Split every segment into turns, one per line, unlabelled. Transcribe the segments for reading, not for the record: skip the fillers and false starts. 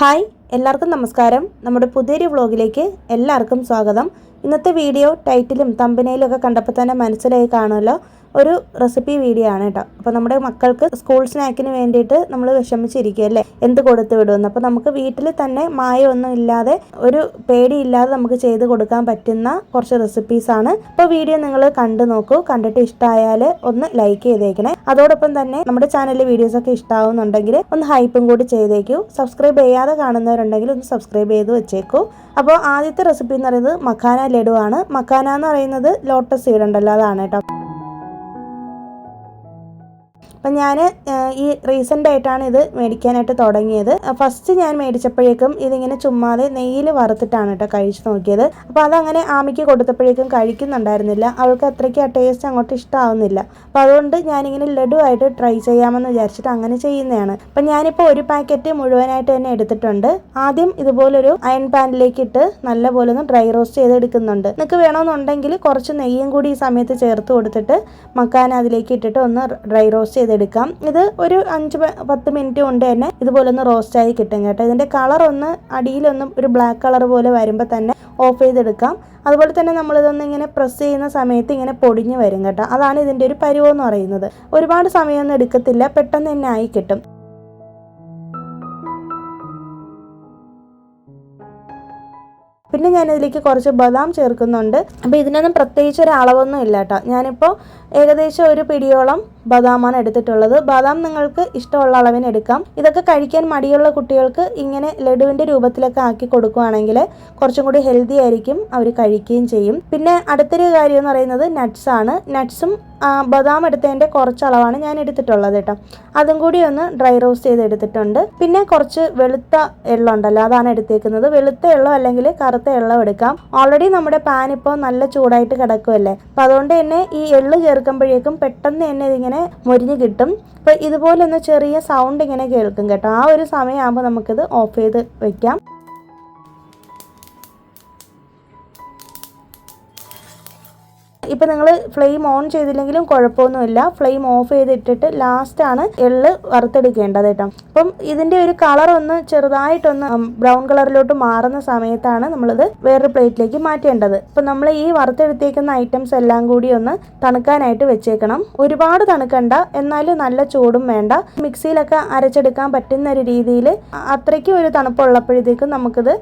Hi എല്ലാവർക്കും നമസ്കാരം. നമ്മുടെ പുതിയൊരു വ്ളോഗിലേക്ക് എല്ലാവർക്കും സ്വാഗതം. ഇന്നത്തെ വീഡിയോ ടൈറ്റിലും തമ്പനയിലും ഒക്കെ കണ്ടപ്പോൾ തന്നെ മനസ്സിലായി കാണുമല്ലോ, ഒരു റെസിപ്പി വീഡിയോ ആണ് കേട്ടോ. അപ്പോൾ നമ്മുടെ മക്കൾക്ക് സ്കൂൾ സ്നാക്കിന് വേണ്ടിയിട്ട് നമ്മൾ വിഷമിച്ചിരിക്കുകയല്ലേ, എന്ത് കൊടുത്തു വിടുമെന്ന്. അപ്പോൾ നമുക്ക് വീട്ടിൽ തന്നെ മായമൊന്നും ഇല്ലാതെ, ഒരു പേടിയില്ലാതെ നമുക്ക് ചെയ്ത് കൊടുക്കാൻ പറ്റുന്ന കുറച്ച് റെസിപ്പീസാണ്. അപ്പോൾ വീഡിയോ നിങ്ങൾ കണ്ടു നോക്കൂ. കണ്ടിട്ട് ഇഷ്ടമായാൽ ഒന്ന് ലൈക്ക് ചെയ്തേക്കണേ. അതോടൊപ്പം തന്നെ നമ്മുടെ ചാനലിലെ വീഡിയോസൊക്കെ ഇഷ്ടമാവുന്നുണ്ടെങ്കിൽ ഒന്ന് ഹൈപ്പും കൂടി ചെയ്തേക്കൂ. സബ്സ്ക്രൈബ് ചെയ്യാതെ കാണുന്നവരുണ്ടെങ്കിൽ ഒന്ന് സബ്സ്ക്രൈബ് ചെയ്ത് വെച്ചേക്കൂ. അപ്പോൾ ആദ്യത്തെ റെസിപ്പി എന്ന് പറയുന്നത് മഖാന ലഡു ആണ്. മഖാന എന്ന് പറയുന്നത് ലോട്ടസ് സീഡ് ഉണ്ടല്ലോ, അതാണ് കേട്ടോ. അപ്പം ഞാൻ ഈ റീസെൻ്റ് ആയിട്ടാണ് ഇത് മേടിക്കാനായിട്ട് തുടങ്ങിയത്. ഫസ്റ്റ് ഞാൻ മേടിച്ചപ്പോഴേക്കും ഇതിങ്ങനെ ചുമ്മാതെ നെയ്യിൽ വറുത്തിട്ടാണ് കേട്ടോ കഴിച്ച് നോക്കിയത്. അപ്പോൾ അതങ്ങനെ ആമിക്ക് കൊടുത്തപ്പോഴേക്കും കഴിക്കുന്നുണ്ടായിരുന്നില്ല. അവൾക്ക് അത്രയ്ക്ക് ആ ടേസ്റ്റ് അങ്ങോട്ട് ഇഷ്ടമാവുന്നില്ല. അപ്പോൾ അതുകൊണ്ട് ഞാനിങ്ങനെ ലഡു ആയിട്ട് ട്രൈ ചെയ്യാമെന്ന് വിചാരിച്ചിട്ട് അങ്ങനെ ചെയ്യുന്നതാണ്. അപ്പം ഞാനിപ്പോൾ ഒരു പാക്കറ്റ് മുഴുവനായിട്ട് തന്നെ എടുത്തിട്ടുണ്ട്. ആദ്യം ഇതുപോലൊരു അയൺ പാനിലേക്ക് ഇട്ട് നല്ലപോലെ ഒന്ന് ഡ്രൈ റോസ്റ്റ് ചെയ്തെടുക്കുന്നുണ്ട്. നിങ്ങൾക്ക് വേണമെന്നുണ്ടെങ്കിൽ കുറച്ച് നെയ്യും കൂടി ഈ സമയത്ത് ചേർത്ത് കൊടുത്തിട്ട് മക്കാന അതിലേക്ക് ഇട്ടിട്ട് ഒന്ന് ഡ്രൈ റോസ്റ്റ് ചെയ്തെടുക്കാം. ഇത് ഒരു 5-10 മിനിറ്റ് കൊണ്ട് തന്നെ ഇതുപോലെ ഒന്ന് റോസ്റ്റ് ആയി കിട്ടും കേട്ടോ. ഇതിൻ്റെ കളർ ഒന്ന് അടിയിലൊന്നും ഒരു ബ്ലാക്ക് കളർ പോലെ വരുമ്പോൾ തന്നെ ഓഫ് ചെയ്തെടുക്കാം. അതുപോലെ തന്നെ നമ്മളിതൊന്ന് ഇങ്ങനെ പ്രസ് ചെയ്യുന്ന സമയത്ത് ഇങ്ങനെ പൊടിഞ്ഞ് വരും കേട്ടോ. അതാണ് ഇതിൻ്റെ ഒരു പരുവെന്ന് പറയുന്നത്. ഒരുപാട് സമയമൊന്നും എടുക്കത്തില്ല, പെട്ടെന്ന് തന്നെ ആയി കിട്ടും. പിന്നെ ഞാനിതിലേക്ക് കുറച്ച് ബദാം ചേർക്കുന്നുണ്ട്. അപ്പോൾ ഇതിനൊന്നും പ്രത്യേകിച്ച് ഒരു അളവൊന്നും ഇല്ല കേട്ടോ. ഞാനിപ്പോൾ ഏകദേശം ഒരു പിടിയോളം ബദാമാണ് എടുത്തിട്ടുള്ളത്. ബദാം നിങ്ങൾക്ക് ഇഷ്ടമുള്ള അളവിന് എടുക്കാം. ഇതൊക്കെ കഴിക്കാൻ മടിയുള്ള കുട്ടികൾക്ക് ഇങ്ങനെ ലഡുവിൻ്റെ രൂപത്തിലൊക്കെ ആക്കി കൊടുക്കുകയാണെങ്കിൽ കുറച്ചും കൂടി ഹെൽത്തി ആയിരിക്കും, അവർ കഴിക്കുകയും ചെയ്യും. പിന്നെ അടുത്തൊരു കാര്യം എന്ന് പറയുന്നത് നട്ട്സ് ആണ്. നട്ട്സും ബദാം എടുത്തതിൻ്റെ കുറച്ച് അളവാണ് ഞാൻ എടുത്തിട്ടുള്ളത് കേട്ടോ. അതും കൂടി ഒന്ന് ഡ്രൈ റോസ്റ്റ് ചെയ്ത് എടുത്തിട്ടുണ്ട്. പിന്നെ കുറച്ച് വെളുത്ത എള്ളം ഉണ്ടല്ലോ, അതാണ് എടുത്തേക്കുന്നത്. വെളുത്ത എള്ളം അല്ലെങ്കിൽ കറുത്ത എള്ളം എടുക്കാം. ഓൾറെഡി നമ്മുടെ പാൻ ഇപ്പോൾ നല്ല ചൂടായിട്ട് കിടക്കുമല്ലേ, അപ്പം അതുകൊണ്ട് തന്നെ ഈ എള്ള് ചേർക്കുമ്പോഴേക്കും പെട്ടെന്ന് തന്നെ ഇതിങ്ങനെ മൊരിഞ്ഞ് കിട്ടും. അപ്പോൾ ഇതുപോലെ ഒന്ന് ചെറിയ സൗണ്ട് ഇങ്ങനെ കേൾക്കും കേട്ടോ. ആ ഒരു സമയമാകുമ്പോൾ നമുക്കിത് ഓഫ് ചെയ്ത് വെക്കാം. ഇപ്പം നിങ്ങൾ ഫ്ലെയിം ഓൺ ചെയ്തില്ലെങ്കിലും കുഴപ്പമൊന്നുമില്ല. ഫ്ലെയിം ഓഫ് ചെയ്തിട്ടിട്ട് ലാസ്റ്റാണ് എള്ള് വറുത്തെടുക്കേണ്ടത് കേട്ടോ. അപ്പം ഇതിൻ്റെ ഒരു കളർ ഒന്ന് ചെറുതായിട്ടൊന്ന് ബ്രൗൺ കളറിലോട്ട് മാറുന്ന സമയത്താണ് നമ്മളിത് വേറൊരു പ്ലേറ്റിലേക്ക് മാറ്റേണ്ടത്. അപ്പം നമ്മൾ ഈ വറുത്തെടുത്തേക്കുന്ന ഐറ്റംസ് എല്ലാം കൂടി ഒന്ന് തണുക്കാനായിട്ട് വെച്ചേക്കണം. ഒരുപാട് തണുക്കണ്ട, എന്നാലും നല്ല ചൂടും വേണ്ട. മിക്സിയിലൊക്കെ അരച്ചെടുക്കാൻ പറ്റുന്ന ഒരു രീതിയിൽ അത്രയ്ക്കും ഒരു തണുപ്പുള്ളപ്പോഴത്തേക്കും നമുക്കിത്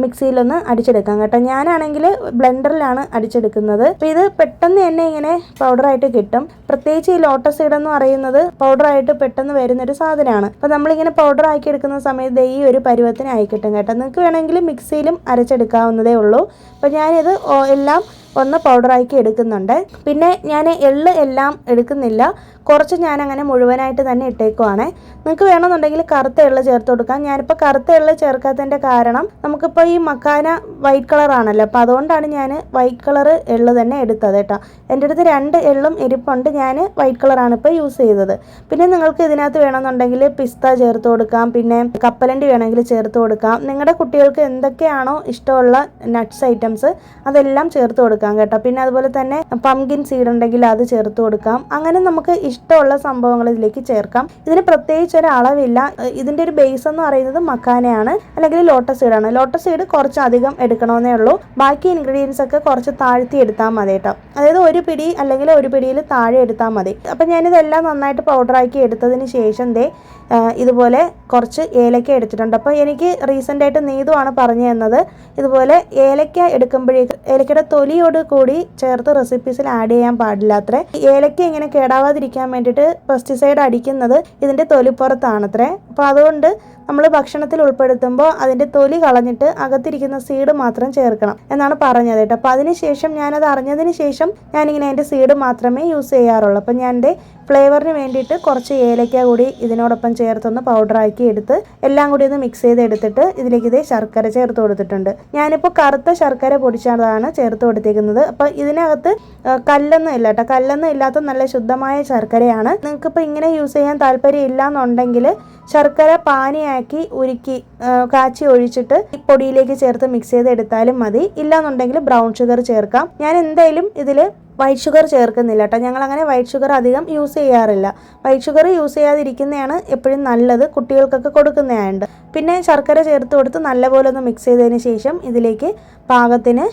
മിക്സിയിലൊന്ന് അടിച്ചെടുക്കാം കേട്ടോ. ഞാനാണെങ്കിൽ ബ്ലെൻഡറിലാണ് അടിച്ചെടുക്കുന്നത്. അപ്പോൾ ഇത് പെട്ടെന്ന് തന്നെ ഇങ്ങനെ പൗഡറായിട്ട് കിട്ടും. പ്രത്യേകിച്ച് ഈ ലോട്ടസ് സീഡ് എന്ന് പറയുന്നത് പൗഡറായിട്ട് പെട്ടെന്ന് വരുന്നൊരു സാധനമാണ്. അപ്പോൾ നമ്മളിങ്ങനെ പൗഡർ ആക്കി എടുക്കുന്ന സമയത്ത് ഈ ഒരു പരുവത്തിന് ആയി കിട്ടും കേട്ടോ. നിങ്ങൾക്ക് വേണമെങ്കിൽ മിക്സിയിലും അരച്ചെടുക്കാവുന്നതേ ഉള്ളൂ. അപ്പോൾ ഞാനിത് എല്ലാം ഒന്ന് പൗഡറാക്കി എടുക്കുന്നുണ്ട്. പിന്നെ ഞാൻ എള്ള് എല്ലാം എടുക്കുന്നില്ല, കുറച്ച് ഞാനങ്ങനെ മുഴുവനായിട്ട് തന്നെ ഇട്ടേക്കുവാണ്. നിങ്ങൾക്ക് വേണമെന്നുണ്ടെങ്കിൽ കറുത്ത എള്ള് ചേർത്ത് കൊടുക്കാം. ഞാനിപ്പോൾ കറുത്ത എള്ള് ചേർക്കാത്തതിൻ്റെ കാരണം നമുക്കിപ്പോൾ ഈ മക്കാന വൈറ്റ് കളറാണല്ലോ, അപ്പോൾ അതുകൊണ്ടാണ് ഞാൻ വൈറ്റ് കളർ എള്ള് തന്നെ എടുത്തത് കേട്ടോ. എൻ്റെ അടുത്ത് 2 എള്ളും ഇരിപ്പുണ്ട്. ഞാൻ വൈറ്റ് കളറാണ് ഇപ്പോൾ യൂസ് ചെയ്തത്. പിന്നെ നിങ്ങൾക്ക് ഇതിനകത്ത് വേണമെന്നുണ്ടെങ്കിൽ പിസ്ത ചേർത്ത് കൊടുക്കാം, പിന്നെ കപ്പലണ്ടി വേണമെങ്കിൽ ചേർത്ത് കൊടുക്കാം. നിങ്ങളുടെ കുട്ടികൾക്ക് എന്തൊക്കെയാണോ ഇഷ്ടമുള്ള നട്ട്സ് ഐറ്റംസ് അതെല്ലാം ചേർത്ത് കൊടുക്കാം കേട്ടോ. പിന്നെ അതുപോലെ തന്നെ പംകിൻ സീഡ് ഉണ്ടെങ്കിൽ അത് ചേർത്ത് കൊടുക്കാം. അങ്ങനെ നമുക്ക് ഇഷ്ടമുള്ള സംഭവങ്ങൾ ഇതിലേക്ക് ചേർക്കാം. ഇതിന് പ്രത്യേകിച്ച് ഒരു അളവില്ല. ഇതിൻ്റെ ഒരു ബേസ് എന്ന് പറയുന്നത് മക്കാനയാണ് അല്ലെങ്കിൽ ലോട്ടസ് സീഡാണ്. ലോട്ടസ് സീഡ് കുറച്ചധികം എടുക്കണമെന്നേ ഉള്ളൂ. ബാക്കി ഇൻഗ്രീഡിയൻസ് ഒക്കെ കുറച്ച് താഴ്ത്തി എടുത്താൽ മതി കേട്ടോ. അതായത് ഒരു പിടി അല്ലെങ്കിൽ ഒരു പിടിയിൽ താഴെ എടുത്താൽ മതി. അപ്പം ഞാനിതെല്ലാം നന്നായിട്ട് പൗഡറാക്കി എടുത്തതിന് ശേഷം ഇതുപോലെ കുറച്ച് ഏലക്ക എടുത്തിട്ടുണ്ട്. അപ്പോൾ എനിക്ക് റീസെൻ്റായിട്ട് നീതുവാണ് പറഞ്ഞു തന്നത്, ഇതുപോലെ ഏലക്ക എടുക്കുമ്പോഴേക്ക് ഏലക്കയുടെ തൊലിയോട് കൂടി ചേർത്ത് റെസിപ്പീസിൽ ആഡ് ചെയ്യാൻ പാടില്ല അത്രേ. ഏലക്ക ഇങ്ങനെ കേടാവാതിരിക്കാൻ വേണ്ടിയിട്ട് പെസ്റ്റിസൈഡ് അടിക്കുന്നത് ഇതിൻ്റെ തൊലിപ്പുറത്താണത്രേ. അപ്പോൾ അതുകൊണ്ട് നമ്മൾ ഭക്ഷണത്തിൽ ഉൾപ്പെടുത്തുമ്പോൾ അതിൻ്റെ തൊലി കളഞ്ഞിട്ട് അകത്തിരിക്കുന്ന സീഡ് മാത്രം ചേർക്കണം എന്നാണ് പറഞ്ഞത് കേട്ടോ. അപ്പോൾ അതിനുശേഷം ഞാനത് അറിഞ്ഞതിന് ശേഷം ഞാനിങ്ങനെ അതിൻ്റെ സീഡ് മാത്രമേ യൂസ് ചെയ്യാറുള്ളൂ. അപ്പോൾ ഞാൻ എൻ്റെ ഫ്ലേവറിന് വേണ്ടിയിട്ട് കുറച്ച് ഏലക്ക കൂടി ഇതിനോടൊപ്പം ചേർത്തൊന്ന് പൗഡറാക്കി എടുത്ത് എല്ലാം കൂടി ഒന്ന് മിക്സ് ചെയ്ത് എടുത്തിട്ട് ഇതിലേക്ക് ശർക്കര ചേർത്ത് കൊടുത്തിട്ടുണ്ട്. ഞാനിപ്പോൾ കറുത്ത ശർക്കര പൊടിച്ചതാണ് ചേർത്ത് കൊടുത്തേക്കുന്നത്. അപ്പോൾ ഇതിനകത്ത് കല്ലൊന്നും ഇല്ല കേട്ടോ. കല്ലൊന്നും ഇല്ലാത്ത നല്ല ശുദ്ധമായ ശർക്കരയാണ്. നിങ്ങൾക്കിപ്പോൾ ഇങ്ങനെ യൂസ് ചെയ്യാൻ താല്പര്യം ഇല്ല എന്നുണ്ടെങ്കിൽ ശർക്കര പാനിയാക്കി ഉരുക്കി കാച്ചി ഒഴിച്ചിട്ട് പൊടിയിലേക്ക് ചേർത്ത് മിക്സ് ചെയ്ത് എടുത്താലും മതി. ഇല്ലാന്നുണ്ടെങ്കിൽ ബ്രൗൺ ഷുഗർ ചേർക്കാം. ഞാൻ എന്തായാലും ഇതിൽ വൈറ്റ് ഷുഗർ ചേർക്കുന്നില്ല കേട്ടോ. ഞങ്ങളങ്ങനെ വൈറ്റ് ഷുഗർ അധികം യൂസ് ചെയ്യാറില്ല. വൈറ്റ് ഷുഗർ യൂസ് ചെയ്യാതിരിക്കുന്നതാണ് എപ്പോഴും നല്ലത്, കുട്ടികൾക്കൊക്കെ കൊടുക്കുന്നതായുണ്ട്. പിന്നെ ശർക്കര ചേർത്ത് കൊടുത്ത് നല്ലപോലെ ഒന്ന് മിക്സ് ചെയ്തതിന് ശേഷം ഇതിലേക്ക് പാകത്തിന്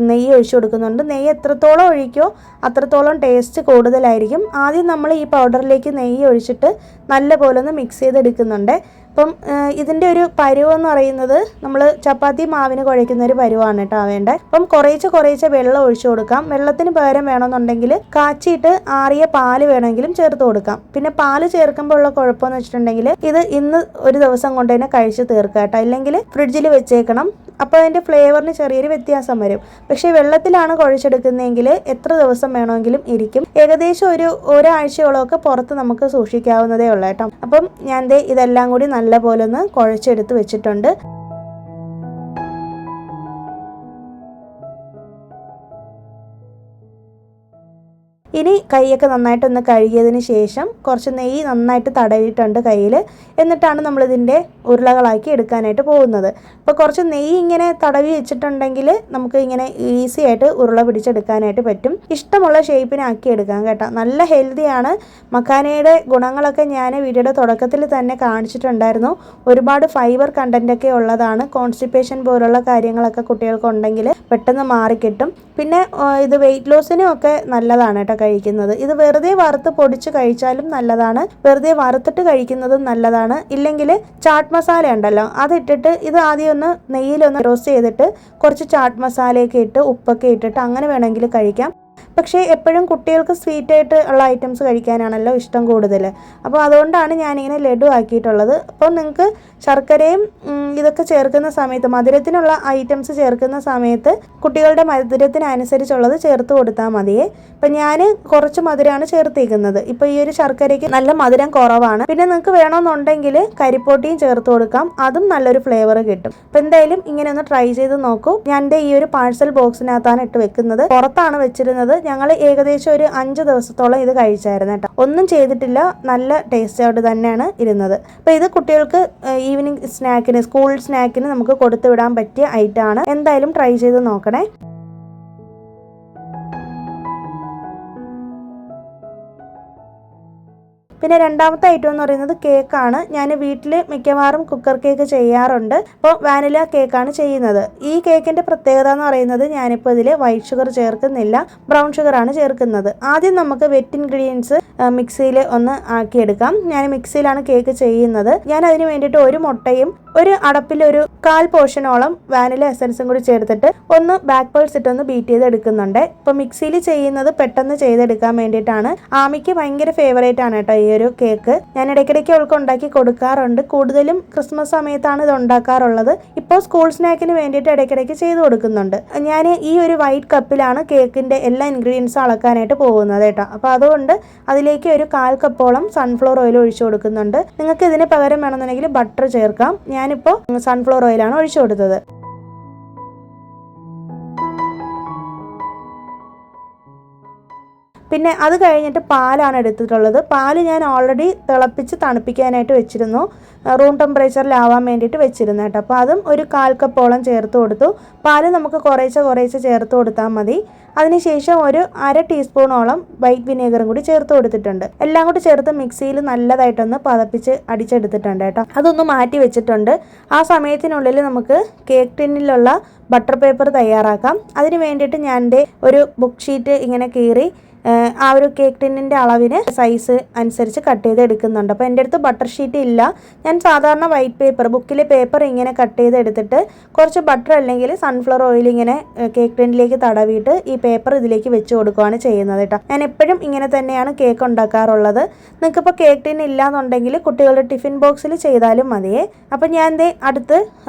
നെയ്യ് ഒഴിച്ചു കൊടുക്കുന്നുണ്ട്. നെയ്യ് എത്രത്തോളം ഒഴിക്കുമോ അത്രത്തോളം ടേസ്റ്റ് കൂടുതലായിരിക്കും. ആദ്യം നമ്മൾ ഈ പൗഡറിലേക്ക് നെയ്യ് ഒഴിച്ചിട്ട് നല്ലപോലെ ഒന്ന് മിക്സ് ചെയ്തെടുക്കുന്നുണ്ട്. അപ്പം ഇതിൻ്റെ ഒരു പരുവെന്ന് പറയുന്നത് നമ്മൾ ചപ്പാത്തി മാവിന് കുഴയ്ക്കുന്ന ഒരു പരുവാണ് കേട്ടോ വേണ്ടത്. അപ്പം കുറേശ്ശെ വെള്ളം ഒഴിച്ചു കൊടുക്കാം. വെള്ളത്തിന് പകരം വേണമെന്നുണ്ടെങ്കിൽ കാച്ചിയിട്ട് ആറിയ പാല് വേണമെങ്കിലും ചേർത്ത് കൊടുക്കാം. പിന്നെ പാല് ചേർക്കുമ്പോൾ ഉള്ള കുഴപ്പമെന്ന് വെച്ചിട്ടുണ്ടെങ്കിൽ ഇത് ഇന്ന് ഒരു ദിവസം കൊണ്ട് തന്നെ കഴിച്ച് തീർക്കുക കേട്ടോ, ഇല്ലെങ്കിൽ ഫ്രിഡ്ജിൽ വെച്ചേക്കണം. അപ്പോൾ അതിൻ്റെ ഫ്ലേവറിന് ചെറിയൊരു വ്യത്യാസം വരും. പക്ഷേ വെള്ളത്തിലാണ് കുഴച്ചെടുക്കുന്നതെങ്കിൽ എത്ര ദിവസം വേണമെങ്കിലും ഇരിക്കും. ഏകദേശം ഒരാഴ്ചയോളമൊക്കെ പുറത്ത് നമുക്ക് സൂക്ഷിക്കാവുന്നതേ ഉള്ളൂ കേട്ടോ. അപ്പം ഞാൻ ഇതെല്ലാം കൂടി നല്ലപോലെ ഒന്ന് കുഴച്ചെടുത്ത് വെച്ചിട്ടുണ്ട്. ഇനി കൈയൊക്കെ നന്നായിട്ടൊന്ന് കഴുകിയതിന് ശേഷം കുറച്ച് നെയ്യ് നന്നായിട്ട് തടവിയിട്ടുണ്ട് കയ്യിൽ. എന്നിട്ടാണ് നമ്മളിതിൻ്റെ ഉരുളകളാക്കി എടുക്കാനായിട്ട് പോകുന്നത്. അപ്പോൾ കുറച്ച് നെയ്യ് ഇങ്ങനെ തടവി വെച്ചിട്ടുണ്ടെങ്കിൽ നമുക്ക് ഇങ്ങനെ ഈസി ആയിട്ട് ഉരുള പിടിച്ചെടുക്കാനായിട്ട് പറ്റും. ഇഷ്ടമുള്ള ഷേപ്പിനാക്കി എടുക്കാം കേട്ടോ. നല്ല ഹെൽത്തിയാണ്. മക്കാനയുടെ ഗുണങ്ങളൊക്കെ ഞാൻ വീഡിയോയുടെ തുടക്കത്തിൽ തന്നെ കാണിച്ചിട്ടുണ്ടായിരുന്നു. ഒരുപാട് ഫൈബർ കണ്ടൻറ്റൊക്കെ ഉള്ളതാണ്. കോൺസ്റ്റിപ്പേഷൻ പോലുള്ള കാര്യങ്ങളൊക്കെ കുട്ടികൾക്കുണ്ടെങ്കിൽ പെട്ടെന്ന് മാറിക്കിട്ടും. പിന്നെ ഇത് വെയിറ്റ് ലോസിനും ഒക്കെ നല്ലതാണ് കേട്ടോ കഴിക്കുന്നത്. ഇത് വെറുതെ വറുത്ത് പൊടിച്ച് കഴിച്ചാലും നല്ലതാണ്, വെറുതെ വറുത്തിട്ട് കഴിക്കുന്നതും നല്ലതാണ്. ഇല്ലെങ്കിൽ ചാട്ട് മസാല ഉണ്ടല്ലോ അതിട്ടിട്ട് ഇത് ആദ്യം ഒന്ന് നെയ്യിലൊന്ന് റോസ്റ്റ് ചെയ്തിട്ട് കുറച്ച് ചാട്ട് മസാലയൊക്കെ ഇട്ട് ഉപ്പൊക്കെ ഇട്ടിട്ട് അങ്ങനെ വേണമെങ്കിൽ കഴിക്കാം. പക്ഷേ എപ്പോഴും കുട്ടികൾക്ക് സ്വീറ്റായിട്ട് ഉള്ള ഐറ്റംസ് കഴിക്കാനാണല്ലോ ഇഷ്ടം കൂടുതൽ. അപ്പോൾ അതുകൊണ്ടാണ് ഞാനിങ്ങനെ ലഡു ആക്കിയിട്ടുള്ളത്. അപ്പോൾ നിങ്ങൾക്ക് ശർക്കരയും ഇതൊക്കെ ചേർക്കുന്ന സമയത്ത് മധുരത്തിനുള്ള ഐറ്റംസ് ചേർക്കുന്ന സമയത്ത് കുട്ടികളുടെ മധുരത്തിനനുസരിച്ചുള്ളത് ചേർത്ത് കൊടുത്താൽ മതിയേ. അപ്പം ഞാൻ കുറച്ച് മധുരമാണ് ചേർത്തിരിക്കുന്നത്. ഇപ്പോൾ ഈ ഒരു ശർക്കരയ്ക്ക് നല്ല മധുരം കുറവാണ്. പിന്നെ നിങ്ങൾക്ക് വേണമെന്നുണ്ടെങ്കിൽ കരിപ്പോട്ടിയും ചേർത്ത് കൊടുക്കാം, അതും നല്ലൊരു ഫ്ലേവർ കിട്ടും. അപ്പോൾ എന്തായാലും ഇങ്ങനെ ഒന്ന് ട്രൈ ചെയ്ത് നോക്കൂ. ഞാൻ ഈ ഒരു പാഴ്സൽ ബോക്സിനകത്താണ് ഇട്ട് വെക്കുന്നത്. പുറത്താണ് വെച്ചിരുന്നത്. ഞങ്ങൾ ഏകദേശം ഒരു 5 ദിവസത്തോളം ഇത് കഴിച്ചായിരുന്നു കേട്ടോ. ഒന്നും ചെയ്തിട്ടില്ല, നല്ല ടേസ്റ്റോട് തന്നെയാണ് ഇരുന്നത്. അപ്പോൾ ഇത് കുട്ടികൾക്ക് ഈവനിങ് സ്നാക്കിന്, സ്കൂൾ സ്നാക്കിന് നമുക്ക് കൊടുത്തു വിടാൻ പറ്റിയ ഐറ്റമാണ്. എന്തായാലും ട്രൈ ചെയ്ത് നോക്കണേ. പിന്നെ രണ്ടാമത്തെ ഐറ്റം എന്ന് പറയുന്നത് കേക്കാണ്. ഞാൻ വീട്ടിൽ മിക്കവാറും കുക്കർ കേക്ക് ചെയ്യാറുണ്ട്. അപ്പോൾ വാനില കേക്കാണ് ചെയ്യുന്നത്. ഈ കേക്കിൻ്റെ പ്രത്യേകത എന്ന് പറയുന്നത് ഞാനിപ്പോൾ ഇതിൽ വൈറ്റ് ഷുഗർ ചേർക്കുന്നില്ല, ബ്രൗൺ ഷുഗറാണ് ചേർക്കുന്നത്. ആദ്യം നമുക്ക് വെറ്റ് ഇൻഗ്രീഡിയൻസ് മിക്സിയിൽ ഒന്ന് ആക്കിയെടുക്കാം. ഞാൻ മിക്സിയിലാണ് കേക്ക് ചെയ്യുന്നത്. ഞാൻ അതിന് വേണ്ടിയിട്ട് ഒരു മുട്ടയും ഒരു അടപ്പിൽ ഒരു 1/4 പോർഷനോളം വാനില എസൻസും കൂടി ചേർത്തിട്ട് ഒന്ന് ബാക്ക് പൾസ് ഇട്ടൊന്ന് ബീറ്റ് ചെയ്ത് എടുക്കുന്നുണ്ട്. ഇപ്പോൾ മിക്സിയിൽ ചെയ്യുന്നത് പെട്ടെന്ന് ചെയ്തെടുക്കാൻ വേണ്ടിയിട്ടാണ്. ആമിക്ക് ഭയങ്കര ഫേവറേറ്റ് ആണ് കേട്ടോ ഈ ഒരു കേക്ക്. ഞാൻ ഇടയ്ക്കിടയ്ക്ക് അവൾക്ക് ഉണ്ടാക്കി കൊടുക്കാറുണ്ട്. കൂടുതലും ക്രിസ്മസ് സമയത്താണ് ഇത് ഉണ്ടാക്കാറുള്ളത്. ഇപ്പോൾ സ്കൂൾ സ്നാക്കിന് വേണ്ടിയിട്ട് ഇടയ്ക്കിടയ്ക്ക് ചെയ്ത് കൊടുക്കുന്നുണ്ട്. ഞാൻ ഈ ഒരു വൈറ്റ് കപ്പിലാണ് കേക്കിൻ്റെ എല്ലാ ഇൻഗ്രീഡിയൻസും അളക്കാനായിട്ട് പോകുന്നത് കേട്ടോ. അപ്പോൾ അതുകൊണ്ട് അതിലേക്ക് ഒരു 1/4 കപ്പോളം സൺഫ്ലവർ ഓയിൽ ഒഴിച്ചു കൊടുക്കുന്നുണ്ട്. നിങ്ങൾക്ക് ഇതിന് പകരം വേണമെന്നുണ്ടെങ്കിൽ ബട്ടർ ചേർക്കാം. ഞാനിപ്പോൾ സൺഫ്ലവർ ഓയിലാണ് ഒഴിച്ചു കൊടുത്തത്. പിന്നെ അത് കഴിഞ്ഞിട്ട് പാലാണ് എടുത്തിട്ടുള്ളത്. പാല് ഞാൻ ഓൾറെഡി തിളപ്പിച്ച് തണുപ്പിക്കാനായിട്ട് വെച്ചിരുന്നു, റൂം ടെമ്പറേച്ചറിലാവാൻ വേണ്ടിയിട്ട് വെച്ചിരുന്നു കേട്ടോ. അപ്പോൾ അതും ഒരു 1/4 കപ്പോളം ചേർത്ത് കൊടുത്തു. പാല് നമുക്ക് കുറേശ്ശെ ചേർത്ത് കൊടുത്താൽ മതി. അതിനുശേഷം ഒരു 1/2 ടീസ്പൂണോളം വൈറ്റ് വിനേഗറും കൂടി ചേർത്ത് കൊടുത്തിട്ടുണ്ട്. എല്ലാം കൂടി ചേർത്ത് മിക്സിയിൽ നല്ലതായിട്ടൊന്ന് പതപ്പിച്ച് അടിച്ചെടുത്തിട്ടുണ്ട് കേട്ടോ. അതൊന്ന് മാറ്റി വെച്ചിട്ടുണ്ട്. ആ സമയത്തിനുള്ളിൽ നമുക്ക് കേക്ക് ടിന്നിലുള്ള ബട്ടർ പേപ്പർ തയ്യാറാക്കാം. അതിന് വേണ്ടിയിട്ട് ഞാൻ ഒരു ബുക്ക് ഷീറ്റ് ഇങ്ങനെ കീറി ആ ഒരു കേക്ക് ടിന്നിൻ്റെ അളവിന് സൈസ് അനുസരിച്ച് കട്ട് ചെയ്ത് എടുക്കുന്നുണ്ട്. അപ്പോൾ എൻ്റെ അടുത്ത് ബട്ടർ ഷീറ്റ് ഇല്ല. ഞാൻ സാധാരണ വൈറ്റ് പേപ്പർ, ബുക്കിലെ പേപ്പർ ഇങ്ങനെ കട്ട് ചെയ്ത് എടുത്തിട്ട് കുറച്ച് ബട്ടർ അല്ലെങ്കിൽ സൺഫ്ലവർ ഓയിൽ ഇങ്ങനെ കേക്ക് ടിന്നിലേക്ക് തടവിയിട്ട് ഈ പേപ്പർ ഇതിലേക്ക് വെച്ച് കൊടുക്കുകയാണ് ചെയ്യുന്നത് കേട്ടോ. ഞാൻ എപ്പോഴും ഇങ്ങനെ തന്നെയാണ് കേക്ക് ഉണ്ടാക്കാറുള്ളത്. നിങ്ങൾക്കിപ്പോൾ കേക്ക് ടിൻ ഇല്ലാന്നുണ്ടെങ്കിൽ കുട്ടികളുടെ ടിഫിൻ ബോക്സിൽ ചെയ്താലും മതിയേ. അപ്പോൾ ഞാൻ അടുത്ത്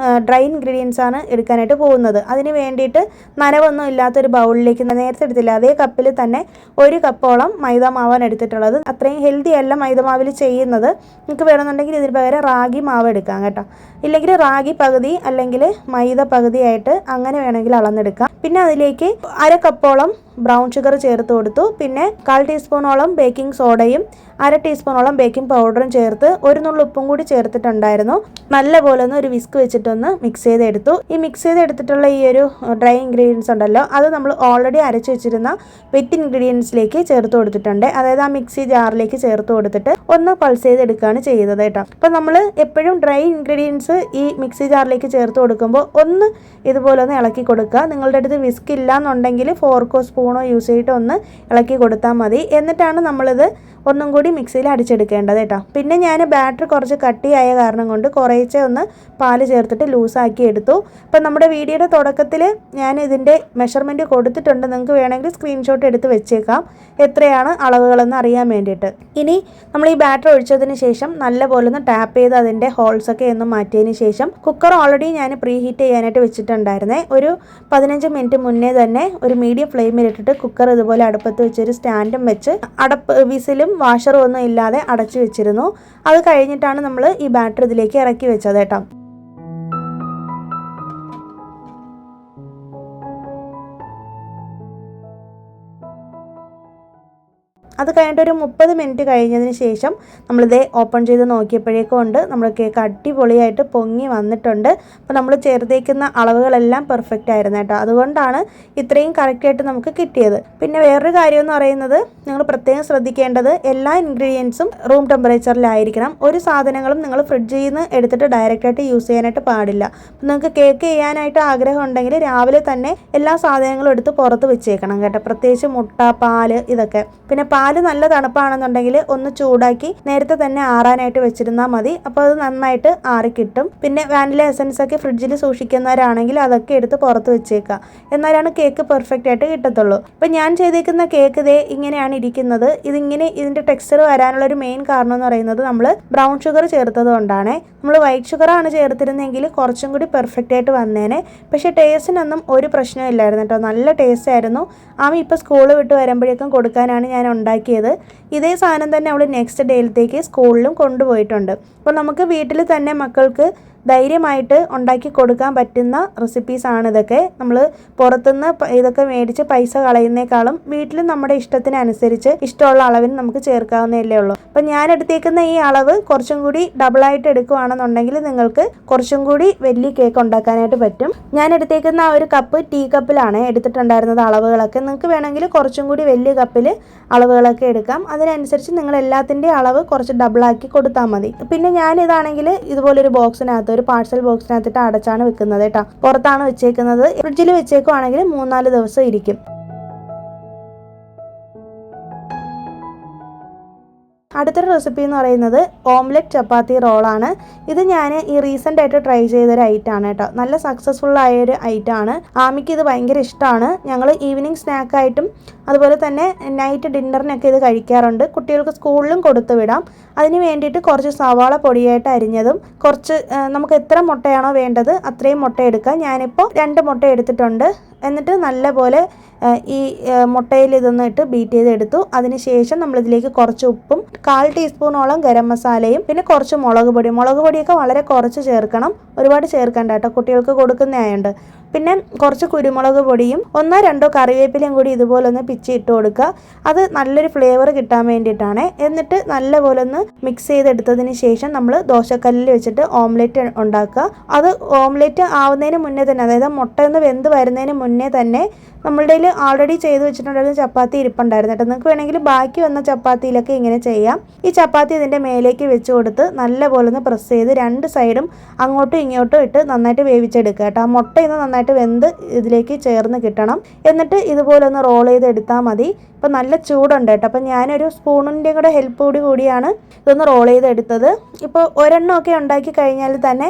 ഡ്രൈ ഇൻഗ്രീഡിയൻസ് ആണ് എടുക്കാനായിട്ട് പോകുന്നത്. അതിന് വേണ്ടിയിട്ട് നനവൊന്നും ഇല്ലാത്തൊരു ബൗളിലേക്ക് നേരത്തെ എടുത്തില്ല അതേ കപ്പിൽ തന്നെ 1 കപ്പോളം മൈദ മാവാണ് എടുത്തിട്ടുള്ളത്. അത്രയും ഹെൽത്തി അല്ല മൈദമാവിൽ ചെയ്യുന്നത്. നിങ്ങൾക്ക് വേണമെന്നുണ്ടെങ്കിൽ ഇതിന് പകരം റാഗി മാവ് എടുക്കാം കേട്ടോ. ഇല്ലെങ്കിൽ റാഗി പകുതി അല്ലെങ്കിൽ മൈദ പകുതിയായിട്ട് അങ്ങനെ വേണമെങ്കിൽ അളന്നെടുക്കാം. പിന്നെ അതിലേക്ക് 1/2 കപ്പോളം ബ്രൗൺ ഷുഗർ ചേർത്ത് കൊടുത്തു. പിന്നെ 1/4 ടീസ്പൂണോളം ബേക്കിംഗ് സോഡയും 1/2 ടീസ്പൂണോളം ബേക്കിംഗ് പൗഡറും ചേർത്ത് 1 നുള്ളു ഉപ്പും കൂടി ചേർത്തിട്ടുണ്ടായിരുന്നു. നല്ലപോലെ ഒന്ന് ഒരു വിസ്ക് വെച്ചിട്ടൊന്ന് മിക്സ് ചെയ്തെടുത്തു. ഈ മിക്സ് ചെയ്തെടുത്തിട്ടുള്ള ഈ ഒരു ഡ്രൈ ഇൻഗ്രീഡിയൻസ് ഉണ്ടല്ലോ, അത് നമ്മൾ ഓൾറെഡി അരച്ച് വെച്ചിരുന്ന വെറ്റ് ഇൻഗ്രീഡിയൻസിലേക്ക് ചേർത്ത് കൊടുത്തിട്ടുണ്ട്. അതായത് ആ മിക്സി ജാറിലേക്ക് ചേർത്ത് കൊടുത്തിട്ട് ഒന്ന് പൾസ് ചെയ്തെടുക്കുകയാണ് ചെയ്തത് കേട്ടോ. അപ്പോൾ നമ്മൾ എപ്പോഴും ഡ്രൈ ഇൻഗ്രീഡിയൻസ് ഈ മിക്സി ജാറിലേക്ക് ചേർത്ത് കൊടുക്കുമ്പോൾ ഒന്ന് ഇതുപോലെ ഒന്ന് ഇളക്കി കൊടുക്കുക. നിങ്ങളുടെ അടുത്ത് വിസ്ക് ഇല്ല എന്നുണ്ടെങ്കിൽ ഫോർക്കോ സ്പൂണോ യൂസ് ചെയ്തിട്ട് ഒന്ന് ഇളക്കി കൊടുത്താൽ മതി. എന്നിട്ടാണ് നമ്മളിത് ഒന്നും കൂടി മിക്സിയിൽ അടിച്ചെടുക്കേണ്ടത് കേട്ടോ. പിന്നെ ഞാൻ ബാറ്റർ കുറച്ച് കട്ടിയായ കാരണം കൊണ്ട് കുറേശ്ശെ ഒന്ന് പാല് ചേർത്തിട്ട് ലൂസാക്കി എടുത്തു. അപ്പം നമ്മുടെ വീഡിയോയുടെ തുടക്കത്തിൽ ഞാൻ ഇതിൻ്റെ മെഷർമെൻറ്റ് കൊടുത്തിട്ടുണ്ട്. നിങ്ങൾക്ക് വേണമെങ്കിൽ സ്ക്രീൻഷോട്ട് എടുത്ത് വെച്ചേക്കാം എത്രയാണ് അളവുകളെന്ന് അറിയാൻ വേണ്ടിയിട്ട്. ഇനി നമ്മൾ ഈ ബാറ്റർ ഒഴിച്ചതിന് ശേഷം നല്ലപോലെ ഒന്ന് ടാപ്പ് ചെയ്ത് അതിൻ്റെ ഹോൾസൊക്കെ ഒന്ന് മാറ്റിയതിന് ശേഷം കുക്കർ ഓൾറെഡി ഞാൻ പ്രീ ഹീറ്റ് ചെയ്യാനായിട്ട് വെച്ചിട്ടുണ്ടായിരുന്നേ. ഒരു 15 മിനിറ്റ് മുന്നേ തന്നെ ഒരു മീഡിയം ഫ്ലെയിമിലിട്ടിട്ട് കുക്കർ ഇതുപോലെ അടുപ്പത്ത് വെച്ചൊരു സ്റ്റാൻഡും വെച്ച് വിസിലും വാഷറും ഒന്നും ഇല്ലാതെ അടച്ചു വെച്ചിരുന്നു. അത് കഴിഞ്ഞിട്ടാണ് നമ്മൾ ഈ ബാറ്റർ ഇതിലേക്ക് ഇറക്കി വെച്ചത് കേട്ടോ. അത് കഴിഞ്ഞിട്ട് ഒരു 30 മിനിറ്റ് കഴിഞ്ഞതിന് ശേഷം നമ്മളിത് ഓപ്പൺ ചെയ്ത് നോക്കിയപ്പോഴേക്കും ഉണ്ട് നമ്മൾ കേക്ക് അടിപൊളിയായിട്ട് പൊങ്ങി വന്നിട്ടുണ്ട്. അപ്പോൾ നമ്മൾ ചേർത്തേക്കുന്ന അളവുകളെല്ലാം പെർഫെക്റ്റ് ആയിരുന്നു കേട്ടോ. അതുകൊണ്ടാണ് ഇത്രയും കറക്റ്റായിട്ട് നമുക്ക് കിട്ടിയത്. പിന്നെ വേറൊരു കാര്യം എന്ന് പറയുന്നത്, നിങ്ങൾ പ്രത്യേകം ശ്രദ്ധിക്കേണ്ടത് എല്ലാ ഇൻഗ്രീഡിയൻസും റൂം ടെമ്പറേച്ചറിലായിരിക്കണം. ഒരു സാധനങ്ങളും നിങ്ങൾ ഫ്രിഡ്ജിൽ നിന്ന് എടുത്തിട്ട് ഡയറക്റ്റായിട്ട് യൂസ് ചെയ്യാനായിട്ട് പാടില്ല. നിങ്ങൾക്ക് കേക്ക് ചെയ്യാനായിട്ട് ആഗ്രഹം ഉണ്ടെങ്കിൽ രാവിലെ തന്നെ എല്ലാ സാധനങ്ങളും എടുത്ത് പുറത്ത് വെച്ചേക്കണം കേട്ടോ. പ്രത്യേകിച്ച് മുട്ട, പാല്, ഇതൊക്കെ. പിന്നെ പാല് നല്ല തണുപ്പാണെന്നുണ്ടെങ്കിൽ ഒന്ന് ചൂടാക്കി നേരത്തെ തന്നെ ആറാനായിട്ട് വെച്ചിരുന്നാൽ മതി. അപ്പോൾ അത് നന്നായിട്ട് ആറി കിട്ടും. പിന്നെ വാനില എസൻസ് ഒക്കെ ഫ്രിഡ്ജിൽ സൂക്ഷിക്കുന്നവരാണെങ്കിൽ അതൊക്കെ എടുത്ത് പുറത്ത് വെച്ചേക്കുക. എന്നാലാണ് കേക്ക് പെർഫെക്റ്റ് ആയിട്ട് കിട്ടത്തുള്ളൂ. ഇപ്പം ഞാൻ ചെയ്തേക്കുന്ന കേക്ക് ഇതേ ഇങ്ങനെയാണ് ഇരിക്കുന്നത്. ഇതിൻ്റെ ടെക്സ്ചർ വരാനുള്ളൊരു മെയിൻ കാരണം എന്ന് പറയുന്നത് നമ്മൾ ബ്രൗൺ ഷുഗർ ചേർത്തത് കൊണ്ടാണ്. നമ്മൾ വൈറ്റ് ഷുഗറാണ് ചേർത്തിരുന്നെങ്കിൽ കുറച്ചും കൂടി പെർഫെക്റ്റ് ആയിട്ട് വന്നേനെ. പക്ഷേ ടേസ്റ്റിനൊന്നും ഒരു പ്രശ്നവും ഇല്ലായിരുന്നു കേട്ടോ. നല്ല ടേസ്റ്റ് ആയിരുന്നു. ആമി ഇപ്പോൾ സ്കൂൾ വിട്ട് വരുമ്പോഴേക്കും കൊടുക്കാനാണ് ഞാൻ ഉണ്ടാക്കിയത്. ഇതേ സാധനം തന്നെ അവൾ നെക്സ്റ്റ് ഡേയിലത്തേക്ക് സ്കൂളിലും കൊണ്ടുപോയിട്ടുണ്ട്. അപ്പോൾ നമുക്ക് വീട്ടിൽ തന്നെ മക്കൾക്ക് ധൈര്യമായിട്ട് ഉണ്ടാക്കി കൊടുക്കാൻ പറ്റുന്ന റെസിപ്പീസാണ് ഇതൊക്കെ. നമ്മൾ പുറത്തുനിന്ന് ഇതൊക്കെ മേടിച്ച് പൈസ കളയുന്നേക്കാളും വീട്ടിൽ നമ്മുടെ ഇഷ്ടത്തിനനുസരിച്ച് ഇഷ്ടമുള്ള അളവിന് നമുക്ക് ചേർക്കാവുന്നതല്ലേ ഉള്ളൂ. അപ്പം ഞാൻ എടുത്തേക്കുന്ന ഈ അളവ് കുറച്ചും കൂടി ഡബിളായിട്ട് എടുക്കുകയാണെന്നുണ്ടെങ്കിൽ നിങ്ങൾക്ക് കുറച്ചും കൂടി വലിയ കേക്ക് ഉണ്ടാക്കാനായിട്ട് പറ്റും. ഞാൻ എടുത്തേക്കുന്ന ആ ഒരു കപ്പ് ടീ കപ്പിലാണ് എടുത്തിട്ടുണ്ടായിരുന്നത് അളവുകളൊക്കെ. നിങ്ങൾക്ക് വേണമെങ്കിൽ കുറച്ചും കൂടി വലിയ കപ്പിൽ അളവുകളൊക്കെ എടുക്കാം. അതിനനുസരിച്ച് നിങ്ങൾ എല്ലാത്തിൻ്റെയും അളവ് കുറച്ച് ഡബിളാക്കി കൊടുത്താൽ മതി. പിന്നെ ഞാനിതാണെങ്കിൽ ഇതുപോലൊരു ബോക്സിനകത്ത്, ഒരു പാഴ്സൽ ബോക്സിനകത്തിട്ട് അടച്ചാണ് വെക്കുന്നത് കേട്ടോ. പുറത്താണ് വെച്ചേക്കുന്നത്. ഫ്രിഡ്ജിൽ വെച്ചേക്കുവാണെങ്കിൽ 3-4 ദിവസം ഇരിക്കും. അടുത്തൊരു റെസിപ്പി എന്ന് പറയുന്നത് ഓംലെറ്റ് ചപ്പാത്തി റോളാണ്. ഇത് ഞാൻ ഈ റീസെൻ്റ് ആയിട്ട് ട്രൈ ചെയ്തൊരു ഐറ്റമാണ് കേട്ടോ. നല്ല സക്സസ്ഫുൾ ആയൊരു ഐറ്റമാണ്. ആമിക്ക് ഇത് ഭയങ്കര ഇഷ്ടമാണ്. ഞങ്ങൾ ഈവനിങ് സ്നാക്കായിട്ടും അതുപോലെ തന്നെ നൈറ്റ് ഡിന്നറിനൊക്കെ ഇത് കഴിക്കാറുണ്ട്. കുട്ടികൾക്ക് സ്കൂളിലും കൊടുത്തു വിടാം. അതിന് വേണ്ടിയിട്ട് കുറച്ച് സവാള പൊടിയായിട്ട് അരിഞ്ഞതും കുറച്ച് നമുക്ക് എത്ര മുട്ടയാണോ വേണ്ടത് അത്രയും മുട്ട എടുക്കാം. ഞാനിപ്പോൾ 2 മുട്ട എടുത്തിട്ടുണ്ട്. എന്നിട്ട് നല്ലപോലെ ഈ മുട്ടയിൽ ഇതൊന്നും ഇട്ട് ബീറ്റ് ചെയ്തെടുത്തു. അതിനുശേഷം നമ്മളിതിലേക്ക് കുറച്ച് ഉപ്പും 1/4 ടീസ്പൂണോളം ഗരം മസാലയും പിന്നെ കുറച്ച് മുളക് പൊടിയൊക്കെ വളരെ കുറച്ച് ചേർക്കണം. ഒരുപാട് ചേർക്കണ്ട കേട്ടോ, കുട്ടികൾക്ക് കൊടുക്കുന്നതായുണ്ട്. പിന്നെ കുറച്ച് കുരുമുളക് പൊടിയും 1-2 കറിവേപ്പിലയും കൂടി ഇതുപോലെ ഒന്ന് പിച്ചി ഇട്ട് കൊടുക്കുക. അത് നല്ലൊരു ഫ്ലേവർ കിട്ടാൻ വേണ്ടിയിട്ടാണ്. എന്നിട്ട് നല്ലപോലെ ഒന്ന് മിക്സ് ചെയ്തെടുത്തതിന് ശേഷം നമ്മൾ ദോശക്കല്ലിൽ വെച്ചിട്ട് ഓംലെറ്റ് ഉണ്ടാക്കുക. അത് ഓംലെറ്റ് ആവുന്നതിന് മുന്നേ തന്നെ, അതായത് മുട്ട ഒന്ന് വെന്ത് വരുന്നതിന് മുന്നേ തന്നെ നമ്മളുടെ കയ്യിൽ ആൾറെഡി ചെയ്ത് വെച്ചിട്ടുണ്ടായിരുന്ന ചപ്പാത്തി ഇരിപ്പുണ്ടായിരുന്നു കേട്ടോ. നിങ്ങൾക്ക് വേണമെങ്കിൽ ബാക്കി വന്ന ചപ്പാത്തിയിലൊക്കെ ഇങ്ങനെ ചെയ്യാം. ഈ ചപ്പാത്തി ഇതിൻ്റെ മേലേക്ക് വെച്ച് കൊടുത്ത് നല്ലപോലെ ഒന്ന് പ്രസ് ചെയ്ത് 2 സൈഡും അങ്ങോട്ടും ഇങ്ങോട്ടും ഇട്ട് നന്നായിട്ട് വേവിച്ചെടുക്കുക കേട്ടോ. ആ മുട്ട ഇന്ന് നന്നായിട്ട് വെന്ത് ഇതിലേക്ക് ചേർന്ന് കിട്ടണം. എന്നിട്ട് ഇതുപോലെ ഒന്ന് റോൾ ചെയ്ത് എടുത്താൽ മതി. ഇപ്പം നല്ല ചൂടുണ്ട് കേട്ടോ. അപ്പം ഞാനൊരു സ്പൂണിൻ്റെയും കൂടെ ഹെൽപ്പോട് കൂടിയാണ് ഇതൊന്ന് റോൾ ചെയ്തെടുത്തത്. ഇപ്പോൾ ഒരെണ്ണമൊക്കെ ഉണ്ടാക്കി കഴിഞ്ഞാൽ തന്നെ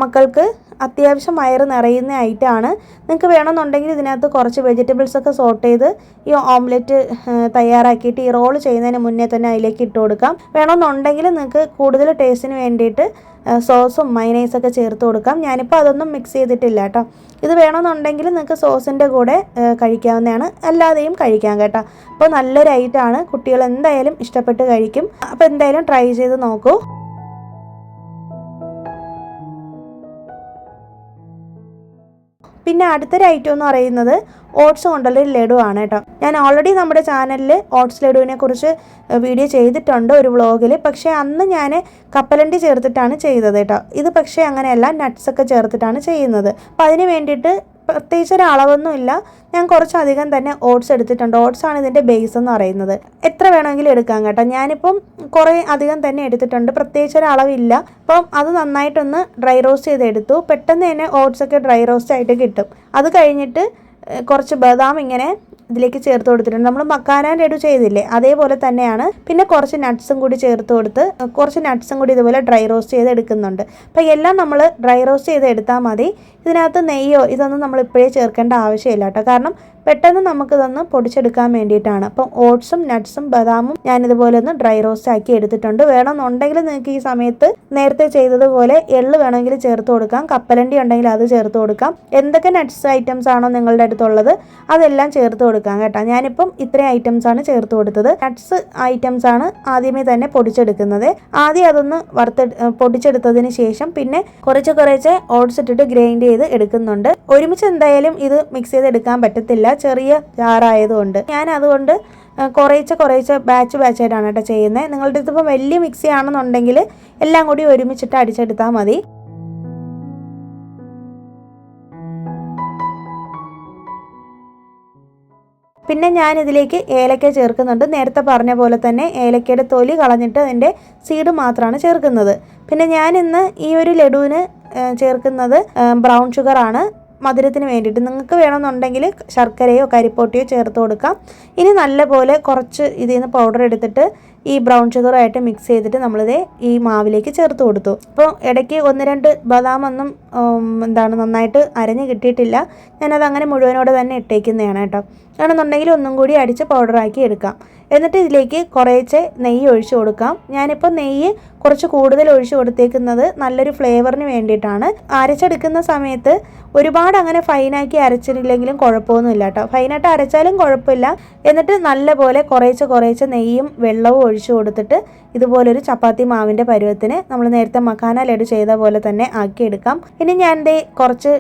മക്കൾക്ക് അത്യാവശ്യം വയറ് നിറയുന്ന ഐറ്റമാണ്. നിങ്ങൾക്ക് വേണമെന്നുണ്ടെങ്കിൽ ഇതിനകത്ത് കുറച്ച് വെജിറ്റബിൾസൊക്കെ സോട്ട് ചെയ്ത് ഈ ഓംലെറ്റ് തയ്യാറാക്കിയിട്ട് ഈ റോൾ ചെയ്യുന്നതിന് മുന്നേ തന്നെ അതിലേക്ക് ഇട്ട് കൊടുക്കാം. വേണമെന്നുണ്ടെങ്കിൽ നിങ്ങൾക്ക് കൂടുതൽ ടേസ്റ്റിന് വേണ്ടിയിട്ട് സോസും മയനൈസൊക്കെ ചേർത്ത് കൊടുക്കാം. ഞാനിപ്പോൾ അതൊന്നും മിക്സ് ചെയ്തിട്ടില്ല കേട്ടോ. ഇത് വേണമെന്നുണ്ടെങ്കിൽ നിങ്ങൾക്ക് സോസിൻ്റെ കൂടെ കഴിക്കാവുന്നതാണ്, അല്ലാതെയും കഴിക്കാം കേട്ടോ. അപ്പോൾ നല്ലൊരു ഐറ്റമാണ്. കുട്ടികൾ എന്തായാലും ഇഷ്ടപ്പെട്ട് കഴിക്കും. അപ്പോൾ എന്തായാലും ട്രൈ ചെയ്ത് നോക്കൂ. പിന്നെ അടുത്തൊരു ഐറ്റം എന്ന് പറയുന്നത് ഓട്സ് കൊണ്ടുള്ളൊരു ലഡു ആണ് കേട്ടോ. ഞാൻ ഓൾറെഡി നമ്മുടെ ചാനലിൽ ഓട്സ് ലഡുവിനെ കുറിച്ച് വീഡിയോ ചെയ്തിട്ടുണ്ട് ഒരു വ്ളോഗിൽ. പക്ഷേ അന്ന് ഞാൻ കപ്പലണ്ടി ചേർത്തിട്ടാണ് ചെയ്തത് കേട്ടോ. ഇത് പക്ഷേ അങ്ങനെയല്ല, നട്ട്സൊക്കെ ചേർത്തിട്ടാണ് ചെയ്യുന്നത്. അപ്പോൾ അതിന് വേണ്ടിയിട്ട് പ്രത്യേകിച്ച് ഒരു അളവൊന്നുമില്ല, ഞാൻ കുറച്ചധികം തന്നെ ഓട്സ് എടുത്തിട്ടുണ്ട്. ഓട്സ് ആണ് ഇതിൻ്റെ ബേസ് എന്ന് പറയുന്നത്. എത്ര വേണമെങ്കിലും എടുക്കാം കേട്ടോ. ഞാനിപ്പം കുറേ അധികം തന്നെ എടുത്തിട്ടുണ്ട്, പ്രത്യേകിച്ച് ഒരു അളവില്ല. അപ്പം അത് നന്നായിട്ടൊന്ന് ഡ്രൈ റോസ്റ്റ് ചെയ്തെടുത്തു. പെട്ടെന്ന് തന്നെ ഓട്സൊക്കെ ഡ്രൈ റോസ്റ്റ് ആയിട്ട് കിട്ടും. അത് കഴിഞ്ഞിട്ട് കുറച്ച് ബദാം ഇങ്ങനെ ഇതിലേക്ക് ചേർത്ത് കൊടുത്തിട്ടുണ്ട്. നമ്മൾ മക്കാന ലഡു ചെയ്തില്ലേ അതേപോലെ തന്നെയാണ്. പിന്നെ കുറച്ച് നട്ട്സും കൂടി ചേർത്ത് കൊടുത്ത് കുറച്ച് നട്ട്സും കൂടി ഇതുപോലെ ഡ്രൈ റോസ്റ്റ് ചെയ്ത് എടുക്കുന്നുണ്ട്. അപ്പോൾ എല്ലാം നമ്മൾ ഡ്രൈ റോസ്റ്റ് ചെയ്ത് എടുത്താൽ മതി. ഇതിനകത്ത് നെയ്യോ ഇതൊന്നും നമ്മൾ ഇപ്പോഴേ ചേർക്കേണ്ട ആവശ്യമില്ല കേട്ടോ. കാരണം പെട്ടെന്ന് നമുക്കിതൊന്ന് പൊടിച്ചെടുക്കാൻ വേണ്ടിയിട്ടാണ്. അപ്പം ഓട്സും നട്ട്സും ബദാമും ഞാനിതുപോലെ ഒന്ന് ഡ്രൈ റോസ്റ്റ് ആക്കി എടുത്തിട്ടുണ്ട്. വേണമെന്നുണ്ടെങ്കിൽ നിങ്ങൾക്ക് ഈ സമയത്ത് നേരത്തെ ചെയ്തതുപോലെ എള്ള് വേണമെങ്കിൽ ചേർത്ത് കൊടുക്കാം, കപ്പലണ്ടി ഉണ്ടെങ്കിൽ അത് ചേർത്ത് കൊടുക്കാം. എന്തൊക്കെ നട്ട്സ് ഐറ്റംസ് ആണോ നിങ്ങളുടെ അടുത്തുള്ളത് അതെല്ലാം ചേർത്ത് കൊടുക്കാം കേട്ടോ. ഞാനിപ്പം ഇത്രയും ഐറ്റംസ് ആണ് ചേർത്ത് കൊടുത്തത്. നട്ട്സ് ഐറ്റംസ് ആണ് ആദ്യമേ തന്നെ പൊടിച്ചെടുക്കുന്നത്. ആദ്യം അതൊന്ന് പൊടിച്ചെടുത്തതിന് ശേഷം പിന്നെ കുറച്ച് ഓട്സ് ഇട്ടിട്ട് ഗ്രൈൻഡ് ചെയ്ത് എടുക്കുന്നുണ്ട്. ഒരുമിച്ച് എന്തായാലും ഇത് മിക്സ് ചെയ്ത് എടുക്കാൻ പറ്റത്തില്ല, ചെറിയ ജാറായതുകൊണ്ട്. ഞാൻ അതുകൊണ്ട് കുറേശ്ശെ ബാച്ചായിട്ടാണ് കേട്ടോ ചെയ്യുന്നത്. നിങ്ങളുടെ ഇതിപ്പോൾ വലിയ മിക്സി ആണെന്നുണ്ടെങ്കിൽ എല്ലാം കൂടി ഒരുമിച്ചിട്ട് അടിച്ചെടുത്താൽ മതി. പിന്നെ ഞാനിതിലേക്ക് ഏലക്ക ചേർക്കുന്നുണ്ട്. നേരത്തെ പറഞ്ഞ പോലെ തന്നെ ഏലക്കയുടെ തൊലി കളഞ്ഞിട്ട് അതിൻ്റെ സീഡ് മാത്രമാണ് ചേർക്കുന്നത്. പിന്നെ ഞാനിന്ന് ഈ ഒരു ലഡുവിന് ചേർക്കുന്നത് ബ്രൗൺ ഷുഗറാണ്, മധുരത്തിന് വേണ്ടിയിട്ട്. നിങ്ങൾക്ക് വേണമെന്നുണ്ടെങ്കിൽ ശർക്കരയോ കരിപ്പോട്ടിയോ ചേർത്ത് കൊടുക്കാം. ഇനി നല്ലപോലെ കുറച്ച് ഇതിൽ നിന്ന് പൗഡർ എടുത്തിട്ട് ഈ ബ്രൗൺ ഷുഗറുമായിട്ട് മിക്സ് ചെയ്തിട്ട് നമ്മളിത് ഈ മാവിലേക്ക് ചേർത്ത് കൊടുത്തു. അപ്പോൾ ഇടയ്ക്ക് 1-2 ബദാമൊന്നും നന്നായിട്ട് അരഞ്ഞ് കിട്ടിയിട്ടില്ല. ഞാനത് അങ്ങനെ മുഴുവനോടെ തന്നെ ഇട്ടേക്കുന്നതാണ് കേട്ടോ. ആണെന്നുണ്ടെങ്കിൽ ഒന്നും കൂടി അടിച്ച് പൗഡറാക്കി എടുക്കാം. എന്നിട്ട് ഇതിലേക്ക് കുറേശ്ശെ നെയ്യ് ഒഴിച്ച് കൊടുക്കാം. ഞാനിപ്പോൾ നെയ്യ് കുറച്ച് കൂടുതൽ ഒഴിച്ച് കൊടുത്തേക്കുന്നത് നല്ലൊരു ഫ്ലേവറിന് വേണ്ടിയിട്ടാണ്. അരച്ചെടുക്കുന്ന സമയത്ത് ഒരുപാട് അങ്ങനെ ഫൈനാക്കി അരച്ചിട്ടില്ലെങ്കിലും കുഴപ്പമൊന്നുമില്ല കേട്ടോ. ഫൈനായിട്ട് അരച്ചാലും കുഴപ്പമില്ല. എന്നിട്ട് നല്ലപോലെ കുറേശ്ശെ നെയ്യും വെള്ളവും ഒഴിച്ച് കൊടുത്തിട്ട് ഇതുപോലൊരു ചപ്പാത്തി മാവിൻ്റെ പരുവത്തിന് നമ്മൾ നേരത്തെ മക്കാന ലഡു ചെയ്ത പോലെ തന്നെ ആക്കിയെടുക്കാം. ഇനി ഞാൻ കുറച്ച്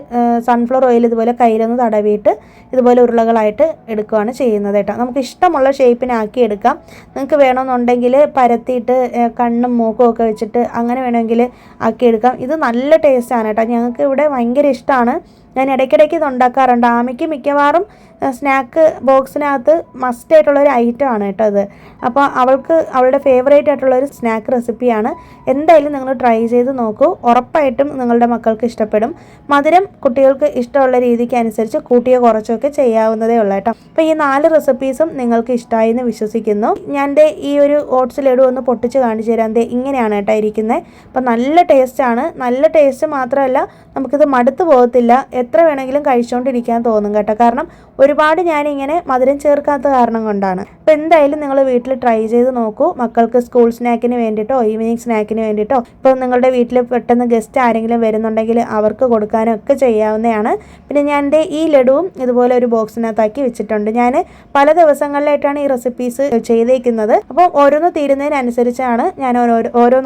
സൺഫ്ലവർ ഓയിൽ ഇതുപോലെ കയ്യിലൊന്ന് തടവിയിട്ട് ഇതുപോലെ ഉരുളകളായിട്ട് എടുക്കുകയാണ് ചെയ്യുന്നത് കേട്ടോ. നമുക്ക് ഇഷ്ടമുള്ള ഷേപ്പിനാക്കി എടുക്കാം. നിങ്ങൾക്ക് വേണമെന്നുണ്ടെങ്കിൽ പരത്തിയിട്ട് കണ്ണും മൂക്കും ഒക്കെ വെച്ചിട്ട് അങ്ങനെ വേണമെങ്കിൽ ആക്കിയെടുക്കാം. ഇത് നല്ല ടേസ്റ്റാണ് കേട്ടോ. ഞങ്ങൾക്ക് ഇവിടെ ഭയങ്കര ഇഷ്ടമാണ്. ഞാൻ ഇടയ്ക്കിടയ്ക്ക് ഇത് ഉണ്ടാക്കാറുണ്ട്. ആമയ്ക്ക് മിക്കവാറും സ്നാക്ക് ബോക്സിനകത്ത് മസ്റ്റായിട്ടുള്ളൊരു ഐറ്റമാണ് കേട്ടോ ഇത്. അപ്പോൾ അവളുടെ ഫേവറേറ്റ് ആയിട്ടുള്ളൊരു സ്നാക്ക് റെസിപ്പിയാണ്. എന്തായാലും നിങ്ങൾ ട്രൈ ചെയ്ത് നോക്കൂ, ഉറപ്പായിട്ടും നിങ്ങളുടെ മക്കൾക്ക് ഇഷ്ടപ്പെടും. മധുരം കുട്ടികൾക്ക് ഇഷ്ടമുള്ള രീതിക്ക് അനുസരിച്ച് കൂട്ടിയോ കുറച്ചൊക്കെ ചെയ്യാവുന്നതേ ഉള്ളൂ കേട്ടോ. അപ്പോൾ ഈ 4 റെസിപ്പീസും നിങ്ങൾക്ക് ഇഷ്ടമായി എന്ന് വിശ്വസിക്കുന്നു. ഞാൻ ഈ ഒരു ഓട്സ് ലഡു ഒന്ന് പൊട്ടിച്ച് കാണിച്ചു തരാം. ഇങ്ങനെയാണ് കേട്ടോ ഇരിക്കുന്നത്. അപ്പോൾ നല്ല ടേസ്റ്റാണ്. നല്ല ടേസ്റ്റ് മാത്രമല്ല നമുക്കിത് മടുത്ത് പോകത്തില്ല, എത്ര വേണമെങ്കിലും കഴിച്ചുകൊണ്ടിരിക്കാൻ തോന്നും കേട്ടോ. കാരണം ഒരുപാട് ഞാനിങ്ങനെ മധുരം ചേർക്കാത്ത കാരണം കൊണ്ടാണ്. അപ്പോൾ എന്തായാലും നിങ്ങൾ വീട്ടിൽ ട്രൈ ചെയ്ത് നോക്കൂ. മക്കൾക്ക് സ്കൂൾ സ്നാക്കിന് വേണ്ടിയിട്ടോ ഈവനിങ് സ്നാക്കിന് വേണ്ടിയിട്ടോ ഇപ്പോൾ നിങ്ങളുടെ വീട്ടിൽ പെട്ടെന്ന് ഗസ്റ്റ് ആരെങ്കിലും വരുന്നുണ്ടെങ്കിൽ അവർക്ക് കൊടുക്കാനൊക്കെ ചെയ്യാവുന്നതാണ്. പിന്നെ ഞാൻ ഈ ലഡുവും ഇതുപോലെ ഒരു ബോക്സിനകത്താക്കി വെച്ചിട്ടുണ്ട്. ഞാൻ പല ദിവസങ്ങളിലായിട്ടാണ് ഈ റെസിപ്പീസ് ചെയ്തേക്കുന്നത്. അപ്പം ഓരോന്ന് തീരുന്നതിനനുസരിച്ചാണ് ഞാൻ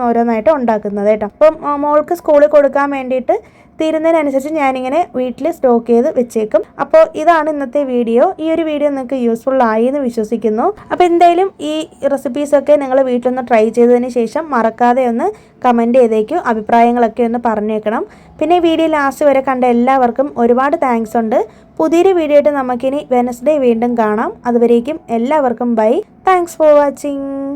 ഓരോന്നായിട്ട് ഉണ്ടാക്കുന്നത് കേട്ടോ. അപ്പം മോൾക്ക് സ്കൂളിൽ കൊടുക്കാൻ വേണ്ടിയിട്ട് തീരുന്നതിനനുസരിച്ച് ഞാനിങ്ങനെ വീട്ടിൽ സ്റ്റോക്ക് ചെയ്ത് വെച്ചേക്കും. അപ്പോൾ ഇതാണ് ഇന്നത്തെ വീഡിയോ. ഈ ഒരു വീഡിയോ നിങ്ങൾക്ക് യൂസ്ഫുൾ ആയി എന്ന് വിശ്വസിക്കുന്നു. അപ്പോൾ എന്തായാലും ഈ റെസിപ്പീസൊക്കെ നിങ്ങൾ വീട്ടിലൊന്ന് ട്രൈ ചെയ്തതിന് ശേഷം മറക്കാതെ ഒന്ന് കമൻറ്റ് ചെയ്തേക്കും, അഭിപ്രായങ്ങളൊക്കെ ഒന്ന് പറഞ്ഞേക്കണം. പിന്നെ ഈ വീഡിയോ ലാസ്റ്റ് വരെ കണ്ട എല്ലാവർക്കും ഒരുപാട് താങ്ക്സ് ഉണ്ട്. പുതിയൊരു വീഡിയോ ആയിട്ട് നമുക്കിനി വെനസ്ഡേ വീണ്ടും കാണാം. അതുവരേക്കും എല്ലാവർക്കും ബൈ. Thanks for watching.